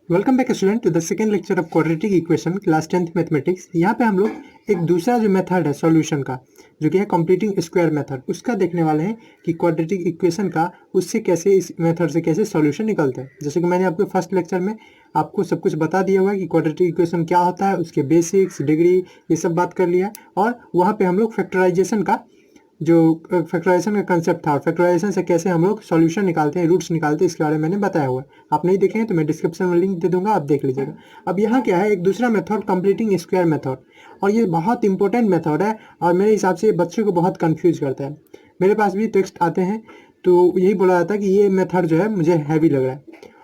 Welcome back student to the second lecture of quadratic equation class 10th mathematics. यहाँ पे हम लोग एक दूसरा जो मेथड है सॉल्यूशन का, जो कि है कंप्लीटिंग स्क्वायर मेथड, उसका देखने वाले हैं कि क्वाड्रेटिक इक्वेशन का उससे कैसे, इस मेथड से कैसे सॉल्यूशन निकलते हैं। जैसे कि मैंने आपको फर्स्ट लेक्चर में आपको सब कुछ बता दिया हुआ है कि क्वाड्रेटिक इक्वेशन क्या होता है, उसके बेसिक्स, डिग्री, ये सब बात कर लिया है। और वहाँ पे हम लोग फैक्टराइजेशन का जो फैक्टराइजेशन का कंसेप्ट था, फैक्टराइजेशन से कैसे हम लोग सॉल्यूशन निकालते हैं, रूट्स निकालते हैं, इसके बारे में मैंने बताया हुआ है। आप नहीं देखे हैं तो मैं डिस्क्रिप्शन में लिंक दे दूंगा, आप देख लीजिएगा। अब यहाँ क्या है, एक दूसरा मेथड कंप्लीटिंग स्क्वायर मेथड, और ये बहुत इंपॉर्टेंट मेथड है और मेरे हिसाब से बच्चों को बहुत कंफ्यूज करता है। मेरे पास भी टेक्स्ट आते हैं तो यही बोला जाता है कि ये मेथड जो है मुझे हैवी लग रहा है।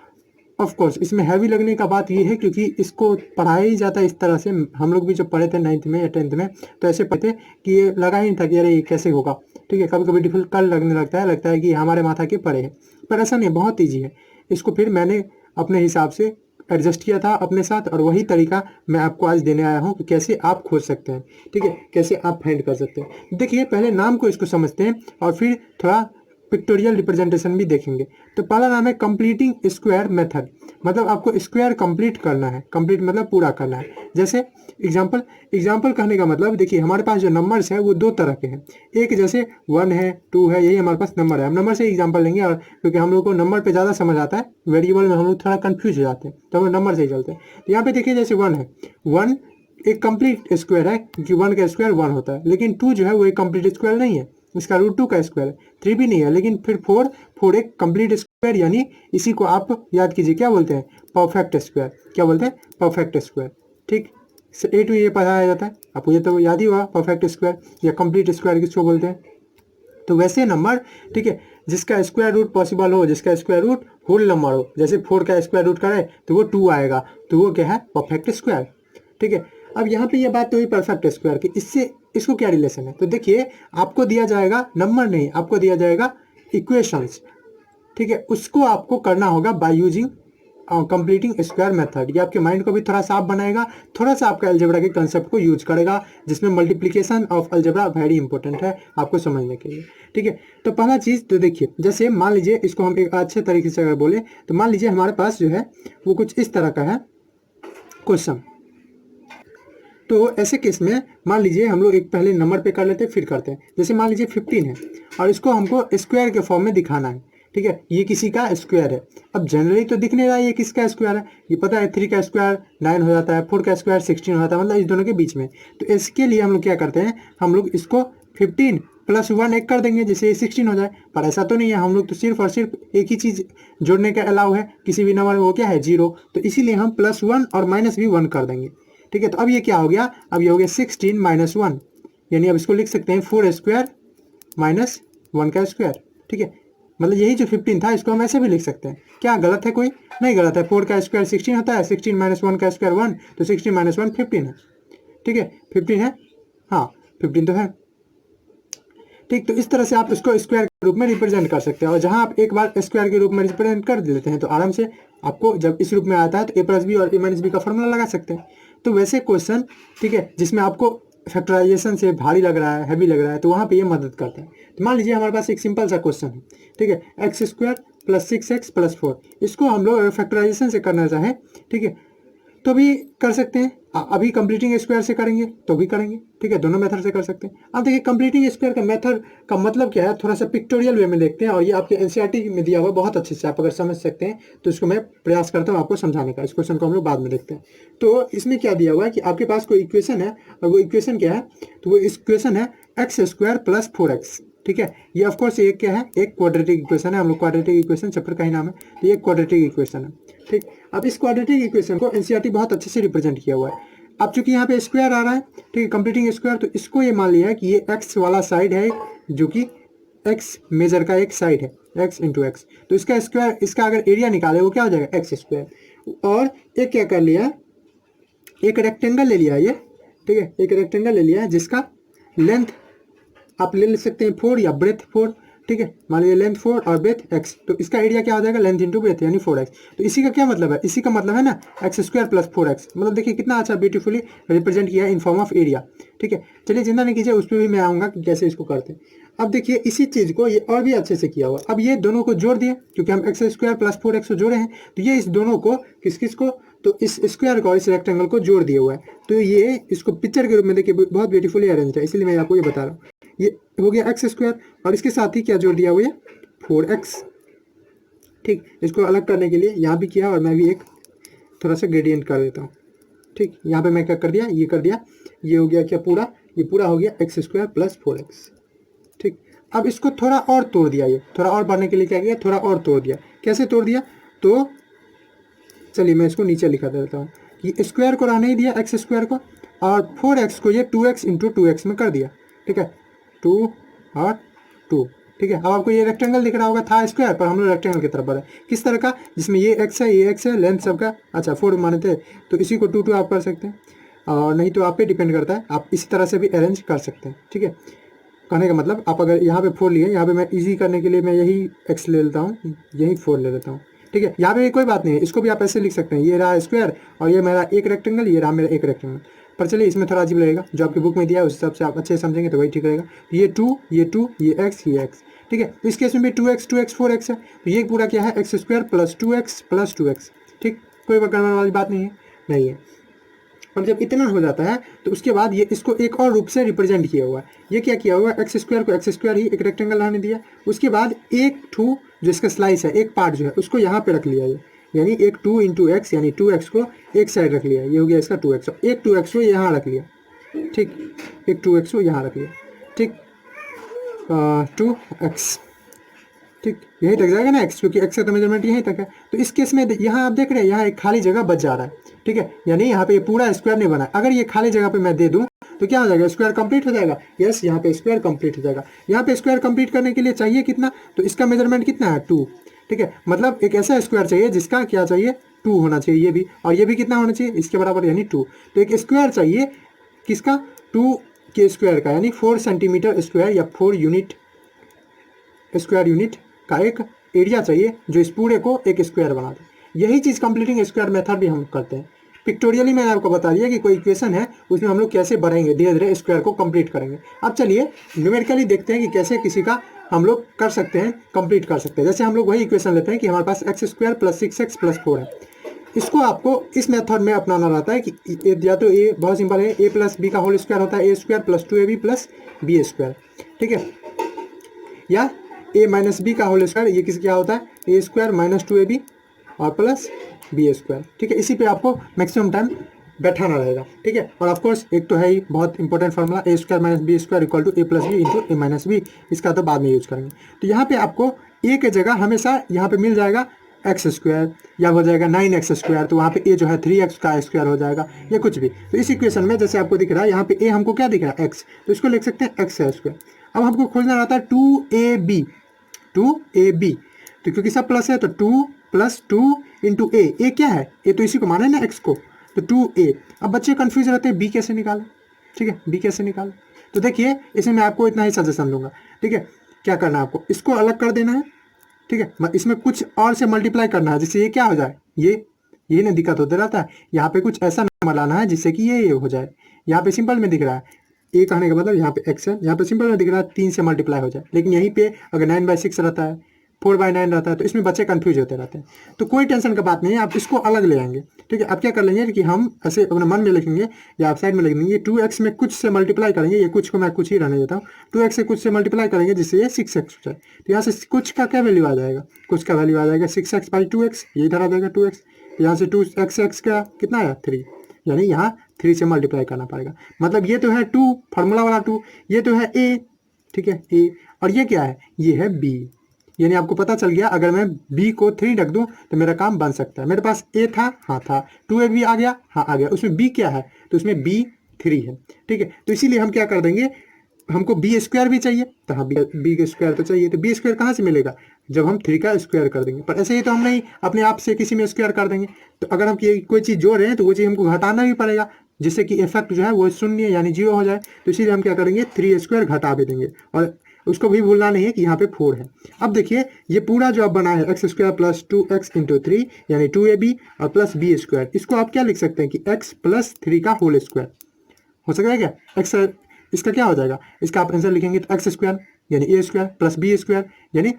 ऑफ कोर्स इसमें हैवी लगने का बात ये है क्योंकि इसको पढ़ाया ही जाता है इस तरह से। हम लोग भी जब पढ़े थे 9th में या 10th में तो ऐसे पढ़ते कि ये लगा ही नहीं था कि अरे ये कैसे होगा। ठीक है, कभी कभी डिफिकल्ट लगने लगता है कि हमारे माथा के परे है, पर ऐसा नहीं, बहुत ईजी है। इसको फिर मैंने अपने हिसाब से एडजस्ट किया था अपने साथ, और वही तरीका मैं आपको आज देने आया हूँ कि कैसे आप खोज सकते हैं। ठीक है, कैसे आप फाइंड कर सकते हैं। देखिए, पहले नाम को इसको समझते हैं और फिर थोड़ा पिक्टोरियल रिप्रेजेंटेशन भी देखेंगे। तो पहला नाम है कंप्लीटिंग स्क्वायर मेथड, मतलब आपको स्क्वायर कंप्लीट करना है। कंप्लीट मतलब पूरा करना है। जैसे एग्जाम्पल कहने का मतलब, देखिए हमारे पास जो नंबर्स है वो दो तरह के हैं। एक जैसे 1 है, 2 है, यही हमारे पास नंबर है। हम नंबर से एग्जाम्पल लेंगे, और क्योंकि हम लोग को नंबर पे ज़्यादा समझ आता है, वेरिएबल में हम लोग थोड़ा कन्फ्यूज हो जाते हैं, तो हम नंबर से ही चलते हैं। तो यहाँ पे देखिए, जैसे 1 है, 1 एक कंप्लीट स्क्वायर है क्योंकि 1 का स्क्वायर 1 होता है। लेकिन 2 जो है वो एक कंप्लीट स्क्वायर नहीं है, इसका रूट 2 का स्क्वायर है। 3 भी नहीं है, लेकिन फिर 4 एक कंप्लीट स्क्वायर, यानी इसी को आप याद कीजिए, क्या बोलते हैं, परफेक्ट स्क्वायर। क्या बोलते हैं, परफेक्ट स्क्वायर। ठीक, 8 में ये पढ़ाया जाता है, आपको ये तो याद ही हुआ, परफेक्ट स्क्वायर या कंप्लीट स्क्वायर किसको बोलते हैं। तो वैसे नंबर, ठीक है, जिसका स्क्वायर रूट पॉसिबल हो, जिसका स्क्वायर रूट होल नंबर हो, जैसे 4 का स्क्वायर रूट करे तो वो 2 आएगा, तो वो क्या है, परफेक्ट स्क्वायर। ठीक है, अब यहाँ पे ये बात तो हुई परफेक्ट स्क्वायर की, इससे इसको क्या रिलेशन है। तो देखिए, आपको दिया जाएगा नंबर नहीं, आपको दिया जाएगा इक्वेशंस। ठीक है, उसको आपको करना होगा by using completing square method. ये आपके माइंड को भी थोड़ा साफ बनाएगा, थोड़ा सा आपका अलजेब्रा के कंसेप्ट को यूज करेगा, जिसमें multiplication of algebra very important है आपको समझने के लिए। ठीक है, तो पहला चीज तो देखिए, जैसे मान लीजिए, इसको हम एक अच्छे तरीके से अगर बोले तो मान लीजिए हमारे पास जो है वो कुछ इस तरह का है क्वेश्चन। तो ऐसे केस में मान लीजिए हम लोग एक पहले नंबर पे कर लेते हैं, फिर करते हैं। जैसे मान लीजिए 15 है और इसको हमको स्क्वायर के फॉर्म में दिखाना है। ठीक है, ये किसी का स्क्वायर है। अब जनरली तो दिख नहीं रहा है ये किसका स्क्वायर है, ये पता है 3 का स्क्वायर 9 हो जाता है, 4 का स्क्वायर 16 हो जाता है, मतलब इस दोनों के बीच में। तो इसके लिए हम लोग क्या करते हैं, हम लोग इसको 15 प्लस 1 एक कर देंगे, जैसे ये 16 हो जाए। पर ऐसा तो नहीं है, हम लोग तो सिर्फ और सिर्फ एक ही चीज जोड़ने का अलाउ है किसी भी नंबर में, वो क्या है, 0। तो इसीलिए हम +1 और माइनस भी 1 कर देंगे। ठीक है, तो अब ये क्या हो गया, अब ये हो गया 16 - 1, यानी अब इसको लिख सकते हैं 4 स्क्वायर माइनस 1 का स्क्वायर। ठीक है, मतलब यही जो 15 था इसको हम ऐसे भी लिख सकते हैं। क्या गलत है, कोई नहीं गलत है। 4 का स्क्वायर 16 होता है, 16 - 1 का स्क्वायर 1, तो 16 - 1 15 है। ठीक है, 15 है, हाँ 15 तो है। ठीक, तो इस तरह से आप इसको स्क्वायर के रूप में रिप्रेजेंट कर सकते हैं, और जहां आप एक बार स्क्वायर के रूप में रिप्रेजेंट कर देते हैं तो आराम से आपको जब इस रूप में आता है तो a+b और a-b का फॉर्मूला लगा सकते हैं। तो वैसे क्वेश्चन, ठीक है, जिसमें आपको फैक्टराइजेशन से भारी लग रहा है, हैवी लग रहा है, तो वहां पे ये मदद करता है। तो मान लीजिए हमारे पास एक सिंपल सा क्वेश्चन है, ठीक है, x² + 6x + 4, इसको हम लोग फैक्टराइजेशन से करना चाहें, ठीक है, तो भी कर सकते हैं। अभी कंप्लीटिंग स्क्वायर से करेंगे तो भी करेंगे। ठीक है, दोनों मेथड से कर सकते हैं। अब देखिए, कंप्लीटिंग स्क्वायर का मेथड का मतलब क्या है, थोड़ा सा पिक्टोरियल वे में देखते हैं, और ये आपके एनसीईआरटी में दिया हुआ बहुत अच्छे से, आप अगर समझ सकते हैं तो इसको मैं प्रयास करता हूँ आपको समझाने का। इस क्वेश्चन को हम लोग बाद में देखते हैं। तो इसमें क्या दिया हुआ है कि आपके पास कोई इक्वेशन है, और वो इक्वेशन क्या है, तो वो इक्वेशन है x² + 4x। ठीक है, ये ऑफकोर्स एक क्या है, एक क्वाड्रेटिक इक्वेशन है। हम लोग क्वाड्रेटिक इक्वेशन चैप्टर का ही नाम है, तो ये क्वाड्रेटिक इक्वेशन है। ठीक, अब इस क्वाड्रेटिक इक्वेशन को एनसीईआरटी बहुत अच्छे से रिप्रेजेंट किया हुआ है। अब चूंकि यहाँ पे स्क्वायर आ रहा है, ठीक है, कंप्लीटिंग स्क्वायर, तो इसको ये मान लिया है कि ये x वाला साइड है, जो कि x मेजर का एक साइड है, x × x। तो इसका स्क्वायर, इसका अगर एरिया निकाले वो क्या हो जाएगा, x²। और एक क्या कर लिया, एक रेक्टेंगल ले लिया ये, ठीक है, एक रेक्टेंगल ले लिया है जिसका लेंथ आप ले सकते हैं 4 या ब्रेथ 4। ठीक है, मान लीजिए लेंथ 4 और ब्रेथ x, तो इसका एरिया क्या हो जाएगा, लेंथ इंटू ब्रेथ यानी 4x। तो इसी का क्या मतलब है, इसी का मतलब है ना एक्स स्क्वायर प्लस 4x। मतलब देखिए कितना अच्छा ब्यूटीफुली रिप्रेजेंट किया है इन फॉर्म ऑफ एरिया। ठीक है, चलिए चिंता नहीं कीजिए, उस पर भी मैं आऊँगा कि कैसे इसको करते हैं। अब देखिए इसी चीज़ को ये और भी अच्छे से किया हुआ। अब ये दोनों को जोड़ दिए, क्योंकि हम एक्स स्क्वायर प्लस 4x को जोड़े हैं, तो ये इस दोनों को किस किस को, तो इस स्क्वायर को इस रेक्टेंगल को जोड़ दिया हुआ है। तो ये इसको पिक्चर के रूप में देखिए बहुत ब्यूटीफुली अरेंज है, इसलिए मैं आपको ये बता रहा हूँ। ये हो गया एक्स स्क्वायर और इसके साथ ही क्या जोड़ दिया हुआ है, 4x। ठीक, इसको अलग करने के लिए यहाँ भी किया और मैं भी एक थोड़ा सा ग्रेडियंट कर देता हूँ। ठीक, यहाँ पे मैं क्या कर दिया, ये कर दिया, ये हो गया क्या पूरा, ये पूरा हो गया एक्स स्क्वायर प्लस 4x। ठीक, अब इसको थोड़ा और तोड़ दिया, ये थोड़ा और बढ़ने के लिए क्या किया, थोड़ा और तोड़ दिया। कैसे तोड़ दिया, तो चलिए मैं इसको नीचे लिखा देता हूँ कि स्क्वायर को रहने ही दिया एक्स स्क्वायर को, और 4x को ये 2x इंटू 2x में कर दिया। ठीक है, 2 और 2। ठीक है, अब आपको ये रेक्टेंगल दिख रहा होगा, था स्क्वायर पर हम लोग रेक्टेंगल की तरफ बढ़े। किस तरह का, जिसमें ये x है, ये x है, लेंथ सबका अच्छा 4 माने थे, तो इसी को 2 2 आप कर सकते हैं, और नहीं तो आप पे डिपेंड करता है, आप इसी तरह से भी अरेंज कर सकते हैं। ठीक है, कहने का मतलब आप अगर यहाँ पे 4 लिए, यहाँ पे मैं इजी करने के लिए मैं यही x ले लेता हूँ, यही 4 ले लेता हूँ। ठीक है, यहाँ पे कोई बात नहीं है, इसको भी आप ऐसे लिख सकते हैं, ये रहा स्क्वायर और ये मेरा एक रेक्टेंगल, ये रहा मेरा एक रेक्टेंगल। पर चलिए इसमें थोड़ा अजीब लगेगा, जो आपकी बुक में दिया है उस हिसाब से आप अच्छे समझेंगे तो वही ठीक रहेगा। ये 2, ये 2, ये x, ये x। ठीक है, तो इस केस में भी 2x 2x 4x है, तो ये पूरा क्या है, x square plus 2x plus 2x। ठीक, कोई करने वाली बात नहीं है, नहीं है। और जब इतना हो जाता है तो उसके बाद ये इसको एक और रूप से रिप्रेजेंट किया हुआ है। ये क्या किया हुआ है, एक्स स्क्वायर को एक्स स्क्वायर ही एक रेक्टेंगल रहने दिया, उसके बाद एक टू जो इसका स्लाइस है, एक पार्ट जो है उसको यहाँ पे रख लिया, ये यानी एक 2 इंटू एक्स यानी 2x को एक साइड रख लिया, ये हो गया इसका 2x, और एक 2x को यहाँ रख लिया। ठीक, एक 2x को यहाँ रख लिया। ठीक, 2x। ठीक, यही तक जाएगा ना x, क्योंकि x का तो मेजरमेंट यहीं तक है। तो इस केस में यहाँ आप देख रहे हैं, यहाँ एक खाली जगह बच जा रहा है। ठीक है, यानी यहाँ पे ये पूरा स्क्वायर नहीं बना। अगर ये खाली जगह पे मैं दे दूँ तो क्या हो जाएगा, स्क्वायर कंप्लीट हो जाएगा। यस, यहाँ पे स्क्वायर कंप्लीट हो जाएगा। यहाँ पे स्क्वायर कंप्लीट करने के लिए चाहिए कितना, तो इसका मेजरमेंट कितना है, 2। ठीक है, मतलब एक ऐसा स्क्वायर चाहिए जिसका क्या चाहिए, 2 होना चाहिए, ये भी, और ये भी कितना होना चाहिए, इसके बराबर यानी 2। तो एक स्क्वायर चाहिए किसका, 2 के स्क्वायर का, यानी 4 सेंटीमीटर स्क्वायर या 4 यूनिट स्क्वायर यूनिट का एक एरिया चाहिए जो इस पूरे को एक स्क्वायर बना दे। यही चीज़ कंप्लीटिंग स्क्वायर मेथड भी हम करते हैं। पिक्टोरियली मैंने आपको बता दिया कि कोई इक्वेशन है उसमें हम लोग कैसे बढ़ेंगे, धीरे धीरे स्क्वायर को कंप्लीट करेंगे। अब चलिए न्यूमेरिकली देखते हैं कि कैसे किसी का हम लोग कर सकते हैं, कंप्लीट कर सकते हैं। जैसे हम लोग वही इक्वेशन लेते हैं कि हमारे पास x square plus 6x plus 4 है। इसको आपको इस मेथड में अपनाना रहता है कि या तो ए बहुत सिंपल है, ए प्लस बी का होल स्क्वायर होता है a square plus 2ab plus b square. ठीक है, या ए माइनस बी का होल स्क्वायर, ये किस क्या होता है, ए स्क्वायर माइनस 2ab और प्लस बी स्क्वायर। ठीक है, इसी पे आपको मैक्सिमम टाइम बैठाना रहेगा। ठीक है, और ऑफकोर्स एक तो है ही बहुत important formula, a square minus b square equal to a plus b into a minus b. इसका तो बाद में यूज करेंगे। तो यहाँ पे आपको ए के जगह हमेशा यहाँ पे मिल जाएगा एक्स स्क्वायर, या हो जाएगा 9x स्क्वायर, तो वहाँ पे ए जो है 3x का स्क्वायर हो जाएगा, या कुछ भी। तो इस इक्वेशन में जैसे आपको दिख रहा है यहाँ पे ए हमको क्या दिख रहा है, x, तो इसको लिख सकते हैं एक्स स्क्वायर। अब हमको खोजना रहता है 2ab, तो क्योंकि सब प्लस है तो 2 प्लस 2 इंटू ए क्या है, ए तो इसी को माना है ना x को, तो 2a। अब बच्चे कंफ्यूज रहते हैं b कैसे निकालें। ठीक है, b कैसे निकालें, तो देखिए इसमें मैं आपको इतना ही सजेशन दूंगा। ठीक है, क्या करना है आपको, इसको अलग कर देना है। ठीक है, इसमें कुछ और से मल्टीप्लाई करना है जिससे ये क्या हो जाए, ये ना दिक्कत होते रहता है। यहाँ पे कुछ ऐसा नंबर लाना है जिससे कि ये हो जाए। यहाँ पे सिंपल में दिख रहा है ए कहने का मतलब यहाँ पे x है, यहाँ पे सिंपल में दिख रहा है 3 से मल्टीप्लाई हो जाए, लेकिन यहीं पे अगर 9/6 रहता है, 4/9 रहता है, तो इसमें बच्चे कंफ्यूज होते रहते हैं। तो कोई टेंशन का बात नहीं है, आप इसको अलग ले आएंगे। ठीक है, अब क्या कर लेंगे कि हम ऐसे अपने मन में लिखेंगे या आप साइड में लिख लेंगे, 2x में कुछ से मल्टीप्लाई करेंगे, ये कुछ को मैं कुछ ही रहने देता हूँ, 2x से कुछ से मल्टीप्लाई करेंगे जिससे ये 6x हो जाए। तो यहाँ से कुछ का क्या वैल्यू आ जाएगा, कुछ का वैल्यू आ जाएगा 6x/2x, ये इधर आ जाएगा 2x। तो यहाँ से 2x का कितना आया 3, यानी यहाँ 3 से मल्टीप्लाई करना पड़ेगा। मतलब ये तो है 2 फार्मूला वाला 2, ये तो है a। ठीक है, a, और ये क्या है, ये है b। यानी आपको पता चल गया अगर मैं b को 3 रख दूं तो मेरा काम बन सकता है। मेरे पास a था, हाँ था, 2ab आ गया, हाँ आ गया, उसमें b क्या है, तो उसमें b 3 है। ठीक है, तो इसीलिए हम क्या कर देंगे, हमको बी स्क्वायर भी चाहिए, तो हाँ बी का स्क्वायर तो चाहिए, तो बी स्क्वायर कहाँ से मिलेगा, जब हम 3 का स्क्वायर कर देंगे। पर ऐसे ही तो हम नहीं अपने आप से किसी में स्क्वायर कर देंगे। तो अगर हम कोई चीज़ जोड़ रहे हैं तो वो चीज़ हमको घटाना भी पड़ेगा, जिससे कि इफेक्ट जो है वो शून्य यानी 0 हो जाए। तो इसीलिए हम क्या करेंगे, 3 स्क्वायर घटा भी देंगे, और उसको भी भूलना नहीं है कि यहाँ पे 4 है। अब देखिए ये पूरा जो अब बना है x square plus 2x into 3 यानी 2ab और प्लस बी स्क्वायर, इसको आप क्या लिख सकते हैं कि x प्लस 3 का होल स्क्वायर हो सकता है क्या। एक्स इसका क्या हो जाएगा, इसका आप आंसर लिखेंगे तो एक्स स्क्वायर यानी ए स्क्वायर प्लस बी स्क्वायर यानी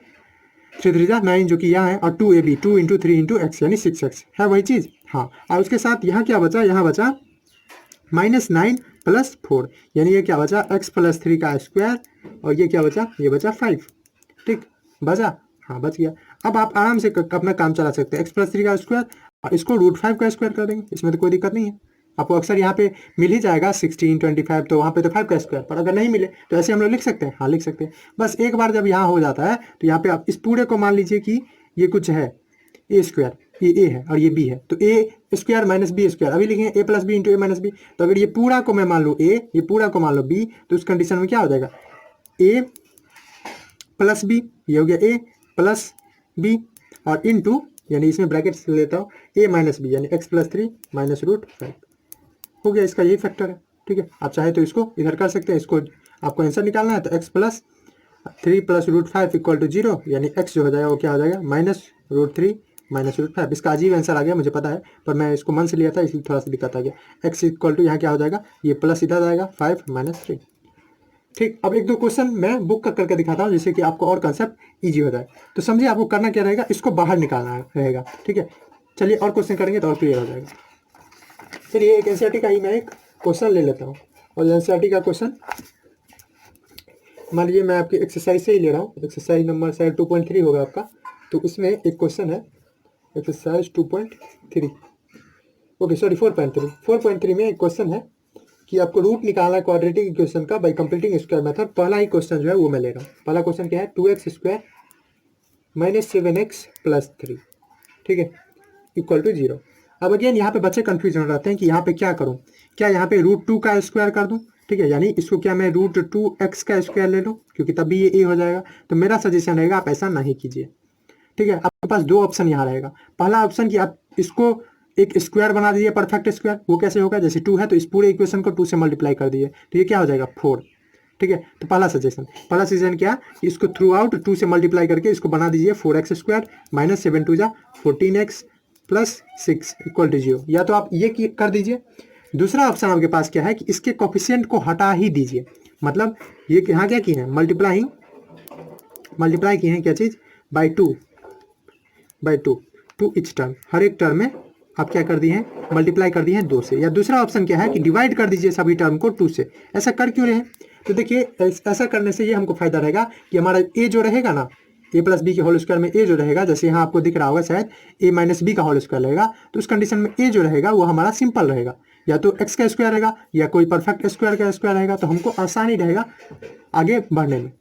3 3 9 जो कि यहाँ है, और 2ab 2 इंटू 3 इंटू एक्स यानी 6x है वही चीज़। हाँ, और उसके साथ यहाँ क्या बचा, यहाँ बचा -9 प्लस 4 यानी ये क्या बचा x प्लस 3 का स्क्वायर, और ये क्या बचा, ये बचा 5। ठीक बचा, हाँ बच गया। अब आप आराम से अपना काम चला सकते हैं, x प्लस 3 का स्क्वायर और इसको √5 का स्क्वायर कर देंगे, इसमें तो कोई दिक्कत नहीं है। आपको अक्सर यहाँ पे मिल ही जाएगा 16 25, तो वहाँ पे तो 5 का स्क्वायर, पर अगर नहीं मिले तो ऐसे हम लोग लिख सकते हैं, हाँ लिख सकते हैं। बस एक बार जब यहाँ हो जाता है तो यहाँ पे आप इस पूरे को मान लीजिए कि ये कुछ है ए स्क्वायर, ये ए है और ये बी है, तो ए स्क्वायर माइनस बी स्क्वायर अभी लिखेंगे ए plus b into a minus B. तो अगर ये पूरा को मैं मान लूँ ए, ये पूरा को मान लो बी, तो उस कंडीशन में क्या हो जाएगा ए प्लस बी, ये हो गया ए प्लस बी और इंटू यानी इसमें ब्रैकेट लेता हूँ ए माइनस बी यानी x प्लस 3 माइनस √5 हो गया। इसका यही फैक्टर है। ठीक है, आप चाहे तो इसको इधर कर सकते हैं, इसको आपको आंसर निकालना है तो x plus 3 plus √5 equal to 0 यानी x जो हो जाएगा वो क्या हो जाएगा -√3 माइनस √5। इसका अजीब आंसर आ गया मुझे पता है, पर मैं इसको मन से लिया था इसलिए थोड़ा सा दिक्कत आ गया। x इक्वल टू यहाँ क्या हो जाएगा, ये प्लस इधर जाएगा 5 माइनस 3। ठीक, अब एक दो क्वेश्चन मैं बुक करके दिखाता हूँ जिससे कि आपको और कंसेप्ट ईजी हो जाए। तो समझिए आपको करना क्या रहेगा, इसको बाहर निकालना रहेगा। ठीक है, चलिए और क्वेश्चन करेंगे तो और क्लियर हो जाएगा। चलिए एक एनसीईआरटी का ही मैं एक क्वेश्चन ले लेता हूँ, और एनसीईआरटी का क्वेश्चन मान लीजिए मैं आपकी एक्सरसाइज से ही ले रहा हूँ, एक्सरसाइज नंबर शायद 2.3 होगा आपका। तो उसमें एक क्वेश्चन है एक्सरसाइज 2.3, ओके सॉरी 4.3 में एक क्वेश्चन है कि आपको रूट निकालना है क्वाड्रेटिक इक्वेशन का बाय कंप्लीटिंग स्क्वायर मेथड। पहला ही क्वेश्चन जो है वो मैं ले रहा हूँ। पहला क्वेश्चन क्या है, 2x square minus 7x plus 3, ठीक है, इक्वल टू 0। अब अगेन यहाँ पे बच्चे कंफ्यूजन हो जाते हैं कि यहाँ पे क्या करूँ, क्या यहाँ पे √2 का स्क्वायर कर दूँ, ठीक है, यानी इसको क्या मैं √2x का स्क्वायर ले लूँ क्योंकि तभी ये a हो जाएगा। तो मेरा सजेशन रहेगा आप ऐसा नहीं कीजिए। ठीक है, आपके पास दो ऑप्शन यहाँ रहेगा। पहला ऑप्शन कि आप इसको एक स्क्वायर बना दीजिए, परफेक्ट स्क्वायर। वो कैसे होगा, जैसे 2 है तो इस पूरे इक्वेशन को 2 से मल्टीप्लाई कर दीजिए तो ये क्या हो जाएगा 4। ठीक है, तो पहला सजेशन क्या, इसको थ्रू आउट 2 से मल्टीप्लाई करके इसको बना दीजिए 4x square minus 7 2 14x plus 6 equal to 0। या तो आप ये कर दीजिए। दूसरा ऑप्शन आपके पास क्या है कि इसके कोफिशिएंट को हटा ही दीजिए, मतलब ये यहाँ क्या की है, मल्टीप्लाई की है क्या चीज़, बाई टू इच टर्म, हर एक टर्म में आप क्या कर दिए हैं, मल्टीप्लाई कर दिए हैं 2 से। या दूसरा ऑप्शन क्या है कि डिवाइड कर दीजिए सभी टर्म को 2 से। ऐसा कर क्यों रहे हैं, तो देखिए ऐसा करने से ये हमको फायदा रहेगा कि हमारा ए जो रहेगा ना, ए प्लस बी के होल स्क्वायर में ए जो रहेगा, जैसे यहाँ आपको दिख रहा होगा शायद ए माइनस बी का होल स्क्वायर रहेगा, तो उस कंडीशन में ए जो रहेगा वो हमारा सिंपल रहेगा, या तो एक्स का स्क्वायर रहेगा या कोई परफेक्ट स्क्वायर का स्क्वायर रहेगा, तो हमको आसानी रहेगा आगे बढ़ने में।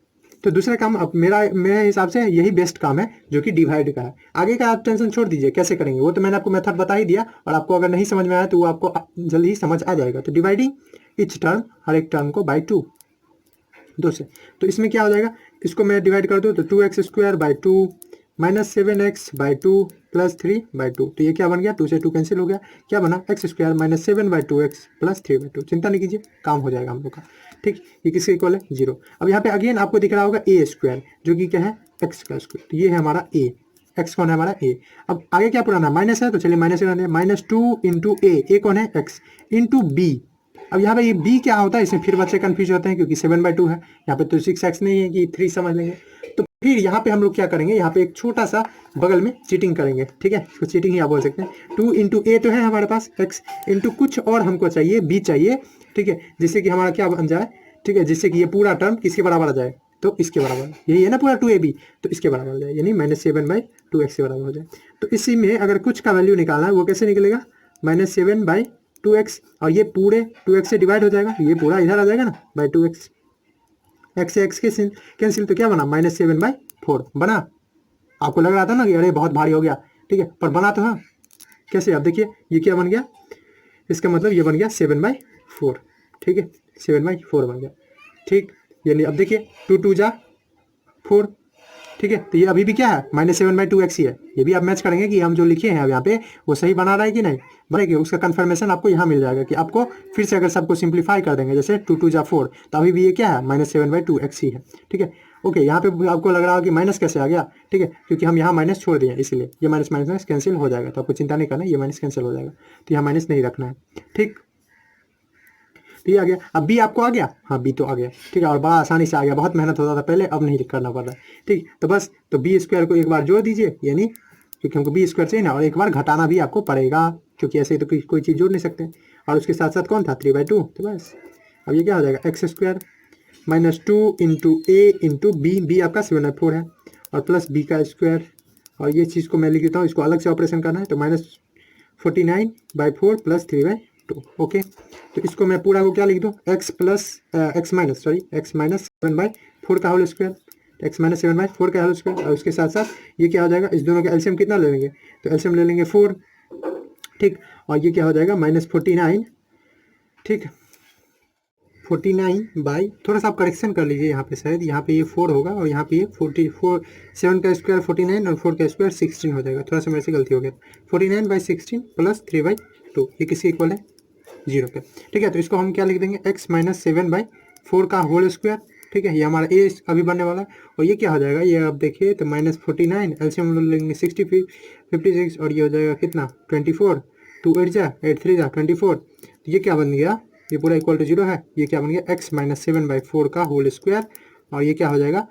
तो दूसरा काम अब मेरे हिसाब से यही बेस्ट काम है जो कि डिवाइड का है। आगे का आप टेंशन छोड़ दीजिए, कैसे करेंगे वो तो मैंने आपको मेथड बता ही दिया, और आपको अगर नहीं समझ में आया तो वो आपको जल्दी ही समझ आ जाएगा। तो डिवाइडिंग इच टर्म, हर एक टर्म को बाई 2 से। तो इसमें क्या हो जाएगा, इसको मैं डिवाइड कर दूँ तो 2x square by 2 minus 7x by 2 plus 3 by 2। तो ये क्या बन गया, 2 से 2 कैंसिल हो गया, क्या बना x square minus 7 by 2x plus 3 by 2। चिंता नहीं कीजिए, काम हो जाएगा हम लोग का। ठीक, ये किसके इक्वल है, 0। अब यहाँ पे अगेन आपको दिख रहा होगा ए स्क्वायर जो कि क्या है, x का स्क्वायर। तो ये है हमारा a, x कौन है हमारा a। अब आगे क्या पुराना माइनस है, तो चलिए माइनस रहने माइनस 2 इंटू ए कौन है x इंटू बी। अब यहाँ पे ये b क्या होता है, इसमें फिर बच्चे कंफ्यूज होते हैं क्योंकि 7 बाई 2 है, यहाँ पे तो 6x नहीं है कि 3 समझ लेंगे। तो फिर यहाँ पे हम लोग क्या करेंगे, यहाँ पे एक छोटा सा बगल में चीटिंग करेंगे। ठीक है, इसको चीटिंग ही आप बोल सकते हैं। 2 इंटू ए तो है हमारे पास x इंटू कुछ और हमको चाहिए b चाहिए, ठीक है, जिससे कि हमारा क्या बन जाए, ठीक है, जिससे कि ये पूरा टर्म किसके बराबर आ जाए, तो इसके बराबर, यही है ना पूरा 2ab, तो इसके बराबर हो जाए, यानी -7 बाई 2x के बराबर हो जाए। तो इसी में अगर कुछ का वैल्यू निकालना है वो कैसे निकलेगा, -7 बाई 2x, और ये पूरे 2x से डिवाइड हो जाएगा, ये पूरा इधर आ जाएगा ना बाई 2x, x से x के कैंसिल, तो क्या बना -7 बाई 4 बना। आपको लग रहा था ना कि अरे बहुत भारी हो गया, ठीक है, पर बना तो हाँ कैसे, अब देखिए ये क्या बन गया, इसका मतलब ये बन गया 7 बाई 4, ठीक है, 7 बाई 4 बन गया। ठीक, यानी अब देखिए 2 2 जा 4, ठीक है, तो ये अभी भी क्या है -7 बाई 2x ही है। ये भी आप मैच करेंगे कि हम जो लिखे हैं अब यहाँ पे वो सही बना रहा है कि नहीं बनेगी, उसका कंफर्मेशन आपको यहाँ मिल जाएगा कि आपको फिर से अगर सबको सिंप्लीफाई कर देंगे जैसे 2 2 जा 4, तो अभी भी ये क्या है -7 बाई 2x ही है। ठीक है, ओके, यहाँ पे आपको लग रहा हो कि माइनस कैसे आ गया, ठीक है, क्योंकि हम यहाँ माइनस छोड़ दिए इसलिए ये माइनस माइनस कैंसिल हो जाएगा, तो आपको चिंता नहीं करना, ये माइनस कैंसिल हो जाएगा, तो यहाँ माइनस नहीं रखना है, ठीक। तो ये आ गया। अब बी आपको आ गया, हाँ बी तो आ गया, ठीक है, और बड़ा आसानी से आ गया, बहुत मेहनत होता था पहले, अब नहीं करना पड़ रहा है, ठीक। तो बस तो बी स्क्वायर को एक बार जोड़ दीजिए, यानी क्योंकि हमको बी स्क्वायर चाहिए ना, और एक बार घटाना भी आपको पड़ेगा, क्योंकि ऐसे तो कोई चीज़ जोड़ नहीं सकते। और उसके साथ साथ कौन था 3/2, तो बस अब ये क्या हो जाएगा एक्स स्क्वायर माइनस 2 इंटू ए इंटू बी, बी आपका 7/4 है, और प्लस बी का स्क्वायर, और ये चीज़ को मैं लिख देता हूँ, इसको अलग से ऑपरेशन करना है, तो -49/4 प्लस 3/2, ओके। तो इसको मैं पूरा को क्या लिख दूँ, एक्स माइनस 7/4 का होल स्क्वायर, एक्स माइनस 7/4 का होल स्क्वायर, और उसके साथ साथ ये क्या हो जाएगा, इस दोनों का एलसीएम कितना ले लेंगे, तो एलसीएम ले लेंगे 4, ठीक, और ये क्या हो जाएगा -49, ठीक, 49 बाई, थोड़ा सा आप करेक्शन कर लीजिए यहाँ पे, शायद यहाँ पे ये 4 होगा और यहाँ पे ये 44, 7 का स्क्वायर 49 और 4 का स्क्वायर 16 हो जाएगा, थोड़ा सा मेरे से गलती हो गया, 49/16 प्लस 3/2, ये किसके इक्वल है 0 के, ठीक है। तो इसको हम क्या लिख देंगे, एक्स माइनस 7/4 का होल स्क्वायर, ठीक है, ये हमारा ए अभी बनने वाला है, और ये क्या हो जाएगा, ये आप देखिए तो -49, एलसीएम लेंगे 56 और ये हो जाएगा कितना 24, 2 8 जा 8 3 जा 24, तो ये क्या बन गया, ये पूरा इक्वल टू 0 है, ये क्या बन गया एक्स माइनस 7/4 का होल स्क्वायर, और ये क्या हो जाएगा,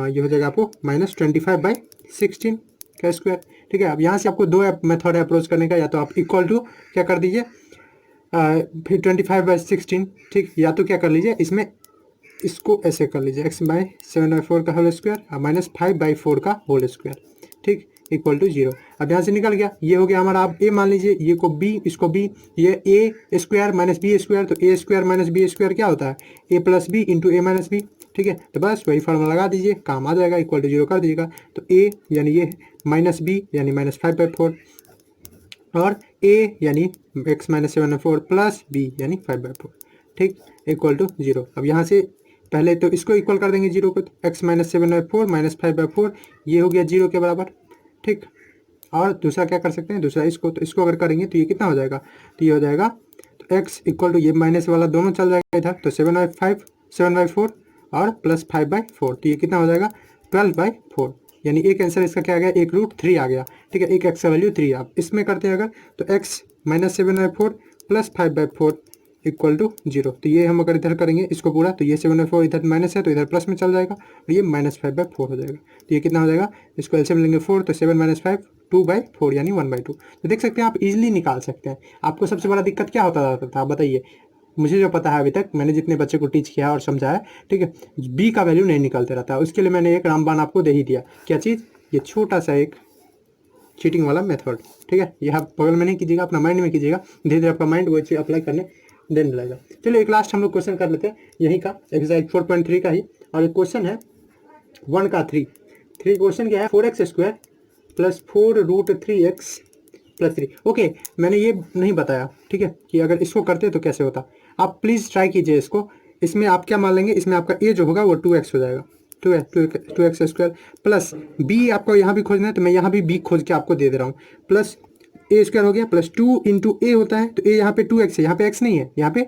ये हो जाएगा आपको -25/16 का स्क्वायर, ठीक है। अब यहाँ से आपको दो मेथड है अप्रोच करने का, या तो आप इक्वल टू क्या कर दीजिए, फिर 25/16, ठीक, या तो क्या कर लीजिए इसमें इसको ऐसे कर लीजिए x/7/4 का होल स्क्वायर -5/4 का होल स्क्वायर, ठीक, इक्वल टू 0। अब यहाँ से निकल गया, ये हो गया हमारा, आप a मान लीजिए, ये को b, इसको b, ये a square minus b square, तो a square minus b square क्या होता है, a plus b into a minus b, ठीक है। तो बस वही फॉर्मूला लगा दीजिए, काम आ जाएगा, इक्वल टू 0 कर दीजिएगा, तो a यानी ये माइनस बी यानी -5/4, और a यानी x माइनस 7/4 प्लस b यानी 5/4, ठीक, इक्वल टू 0। अब यहाँ से पहले तो इसको इक्वल कर देंगे 0 को, तो x माइनस 7/4 माइनस 5/4 ये हो गया 0 के बराबर, ठीक। और दूसरा क्या कर सकते हैं, दूसरा इसको, तो इसको अगर करेंगे तो ये कितना हो जाएगा, तो ये हो जाएगा, तो x इक्वल टू ये माइनस वाला दोनों चल जाएगा इधर, तो 7/4 और प्लस 5/4, तो ये कितना हो जाएगा 12/4, यानी एक आंसर इसका क्या आ गया, एक रूट 3 आ गया, ठीक है, एक x का वैल्यू 3, आप इसमें करते हैं अगर, तो x minus 7/4 plus 5/4 equal to 0, तो ये हम अगर इधर करेंगे इसको पूरा, तो ये 7/4 इधर माइनस है तो इधर प्लस में चल जाएगा, और ये -5/4 हो जाएगा, तो ये कितना हो जाएगा, इसको एलसीएम लेंगे 4, तो 7 - 5 2/4 यानी 1/2, तो देख सकते हैं आप इजीली निकाल सकते हैं। आपको सबसे बड़ा दिक्कत क्या होता था बताइए, मुझे जो पता है अभी तक, मैंने जितने बच्चे को टीच किया और समझाया, ठीक है, बी का वैल्यू नहीं निकलते रहता, उसके लिए मैंने एक रामबाण आपको दे ही दिया, क्या चीज़, ये छोटा सा एक चीटिंग वाला मेथड, ठीक है, ये आप बगल में नहीं कीजिएगा, अपना माइंड में कीजिएगा, धीरे धीरे आपका माइंड वो चीज़ अप्लाई करने देने लगेगा। चलिए एक लास्ट हम लोग क्वेश्चन कर लेते हैं यहीं का, एक्सरसाइज 4.3 का ही, और एक क्वेश्चन है 1 का 3 क्वेश्चन क्या है, 4x² plus 4√3x plus 3, okay, मैंने ये नहीं बताया, ठीक है, कि अगर इसको करते तो कैसे होता, आप प्लीज़ ट्राई कीजिए इसको, इसमें आप क्या मान लेंगे, इसमें आपका a जो होगा वो 2x हो जाएगा, 2x² प्लस b आपको यहाँ भी खोजना है, तो मैं यहाँ भी b खोज के आपको दे दे रहा हूँ, प्लस a² हो गया, प्लस 2 इंटू ए होता है, तो a यहाँ पे 2x है, यहाँ पे x नहीं है, यहाँ पे,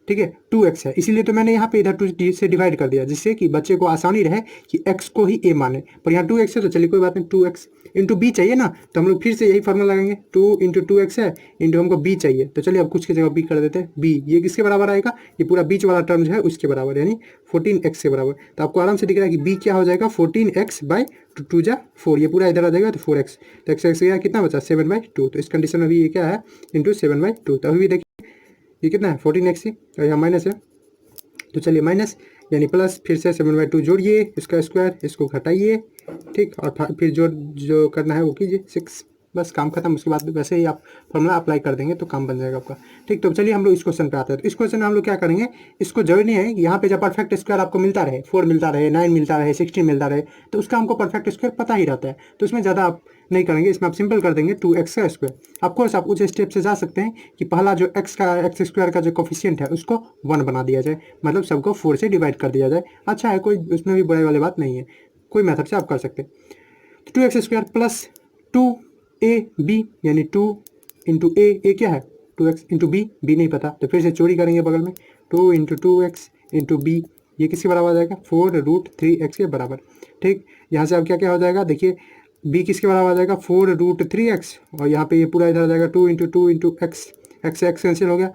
ठीक है, 2x है, इसीलिए तो मैंने यहाँ पे इधर 2 से डिवाइड कर दिया, जिससे कि बच्चे को आसानी रहे कि x को ही a माने, पर यहाँ 2x है तो चलिए कोई बात नहीं, 2x इंटू b चाहिए ना, तो हम लोग फिर से यही फार्मूला लगाएंगे, 2 इंटू 2x है इंटू हमको b चाहिए, तो चलिए अब कुछ की जगह b कर देते हैं, b ये किसके बराबर आएगा, ये पूरा बीच वाला टर्म जो है उसके बराबर, यानी 14x के बराबर, तो आपको आराम से दिख रहा है कि b क्या हो जाएगा 14x/2 जा 4, ये पूरा इधर आ जाएगा, तो 4x, तो x गया कितना बचा 7/2, तो इस कंडीशन में भी ये क्या है इंटू 7/2, तो अभी भी देखिए ये कितना है 14x ही, और यहाँ माइनस है, तो चलिए माइनस यानी प्लस, फिर से 7/2 जोड़िए, इसका स्क्वायर, इसको घटाइए, ठीक, और फिर जो करना है वो कीजिए 6, बस काम खत्म। उसके बाद वैसे ही आप फॉर्मूला अप्लाई कर देंगे तो काम बन जाएगा आपका, ठीक। तो चलिए हम लोग इस क्वेश्चन पे आते हैं, तो इस क्वेश्चन में हम लोग क्या करेंगे, इसको जरूरी है यहाँ पे जब परफेक्ट स्क्वायर आपको मिलता रहे, 4 मिलता रहे, 9 मिलता रहे, 16 मिलता रहे, तो उसका हमको परफेक्ट स्क्वायर पता ही रहता है, तो इसमें ज़्यादा आप नहीं करेंगे, इसमें आप सिंपल कर देंगे 2x²। ऑफकोर्स आप उस स्टेप से जा सकते हैं कि पहला जो x² का जो कोफिशिएंट है उसको 1 बना दिया जाए, मतलब सबको 4 से डिवाइड कर दिया जाए, अच्छा है, कोई उसमें भी बड़े वाली बात नहीं है, कोई मेथड से आप कर सकते हैं। तो 2x² प्लस 2ab यानी 2 इंटू ए क्या है 2x इंटू बी नहीं पता, तो फिर से चोरी करेंगे बगल में, 2 इंटू 2x इंटू बी ये किसके बराबर आ जाएगा 4√3x के बराबर। ठीक, यहाँ से अब क्या क्या हो जाएगा देखिए, b किसके बराबर आ जाएगा 4√3x, और यहाँ पे ये पूरा इधर आ जाएगा 2 × 2 × x कैंसिल हो गया,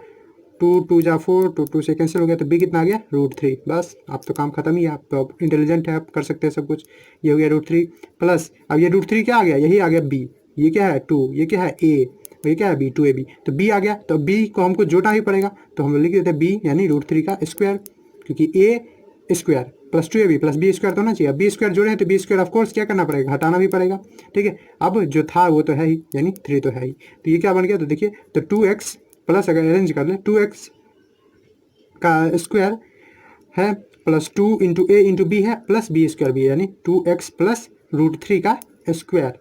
2 जा 4, 2 से कैंसिल हो गया, तो b कितना आ गया √3। बस अब तो काम खत्म ही है, आप तो इंटेलिजेंट है, आप कर सकते हैं सब कुछ। ये हो गया √3 प्लस अब ये √3 क्या आ गया, यही आ गया b, ये क्या है 2, ये क्या है a, और ये क्या है b, 2ab, तो b आ गया। तो b को हमको जोड़ना ही पड़ेगा, तो हम लिख देते हैं b यानी √3 का स्क्वायर, क्योंकि a square plus 2ab plus b square तो होना चाहिए। अब b स्क्वायर जोड़े हैं तो b स्क्वायर ऑफकोर्स क्या करना पड़ेगा, हटाना भी पड़ेगा। ठीक है, अब जो था वो तो है ही, यानी 3 तो है ही, तो ये क्या बन गया, तो देखिए तो 2x प्लस, अगर अरेंज कर ले 2x का स्क्वायर है प्लस 2 × a × b है प्लस b स्क्वायर भी है, यानी 2x प्लस √3 का स्क्वायर,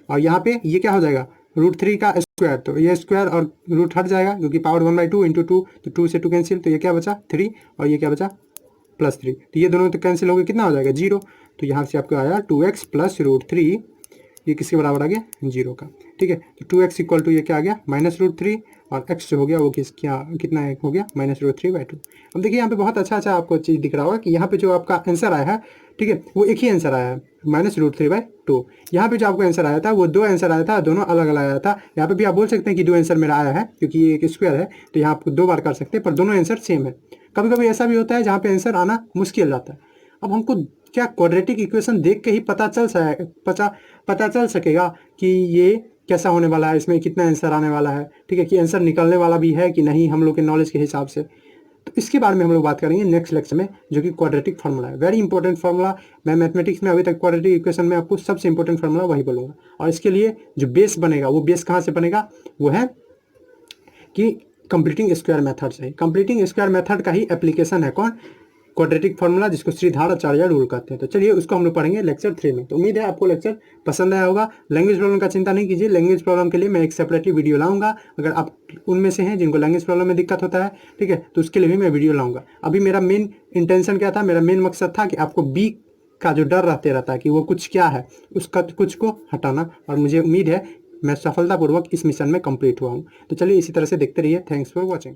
और यहाँ पे ये क्या हो जाएगा √3 का स्क्वायर, तो ये स्क्वायर और रूट हट जाएगा क्योंकि पावर 1/2 × 2, तो 2 से 2 कैंसिल, तो ये क्या बचा 3, और ये क्या बचा +3, तो ये दोनों तो कैंसिल हो गए, कितना हो जाएगा 0, तो यहाँ से आपको आया 2x प्लस √3, ये किसके बराबर आ गया 0 का। ठीक है, तो 2x इक्वल टू ये क्या आ गया -√3, और x जो हो गया वो कितना हो गया -√3/2। अब देखिए यहाँ पे बहुत अच्छा आपको चीज़ दिख रहा होगा कि यहाँ पे जो आपका आंसर आया है, ठीक है, वो एक ही आंसर आया है -√3/2। यहाँ पे जो आपको आंसर आया था वो 2 आंसर आया था, दोनों अलग अलग आया था। यहाँ पे भी आप बोल सकते हैं कि 2 आंसर मेरा आया है, क्योंकि ये एक स्क्वायर है, तो यहाँ आपको 2 बार कर सकते हैं, पर दोनों आंसर सेम है। कभी कभी ऐसा भी होता है जहाँ पे आंसर आना मुश्किल जाता है। अब हमको क्या क्वाड्रेटिक इक्वेशन देख के ही पता चल सकेगा कि ये कैसा होने वाला है, इसमें कितना आंसर आने वाला है, ठीक है, कि आंसर निकलने वाला भी है कि नहीं हम लोग के नॉलेज के हिसाब से। तो इसके बारे में हम लोग बात करेंगे नेक्स्ट लेक्चर में, जो कि क्वाड्रेटिक फार्मूला है। वेरी इंपॉर्टेंट फार्मूला, मैं मैथमेटिक्स में अभी तक क्वाड्रेटिक इक्वेशन में आपको सबसे इंपॉर्टेंट फार्मूला वही बोलूँगा। और इसके लिए जो बेस बनेगा, वो बेस कहाँ से बनेगा, वो है कि कंप्लीटिंग स्क्वायर मेथड से। कंप्लीटिंग स्क्वायर मेथड का ही एप्लीकेशन है कौन, क्वाड्रेटिक फार्मूला, जिसको श्रीधराचार्य रूल कहते हैं। तो चलिए उसको हम लोग पढ़ेंगे लेक्चर 3 में। तो उम्मीद है आपको लेक्चर पसंद आया होगा। लैंग्वेज प्रॉब्लम का चिंता नहीं कीजिए, लैंग्वेज प्रॉब्लम के लिए मैं एक सेपरेटली वीडियो लाऊंगा। अगर आप उनमें से हैं जिनको लैंग्वेज प्रॉब्लम में दिक्कत होता है, ठीक है, तो उसके लिए भी मैं वीडियो लाऊंगा। अभी मेरा मेन इंटेंशन क्या था, मेरा मेन मकसद था कि आपको बी का जो डर रहता है कि वो कुछ क्या है, उसका कुछ को हटाना, और मुझे उम्मीद है मैं सफलतापूर्वक इस मिशन में कंप्लीट हुआ हूँ। तो चलिए इसी तरह से देखते रहिए। Thanks for watching.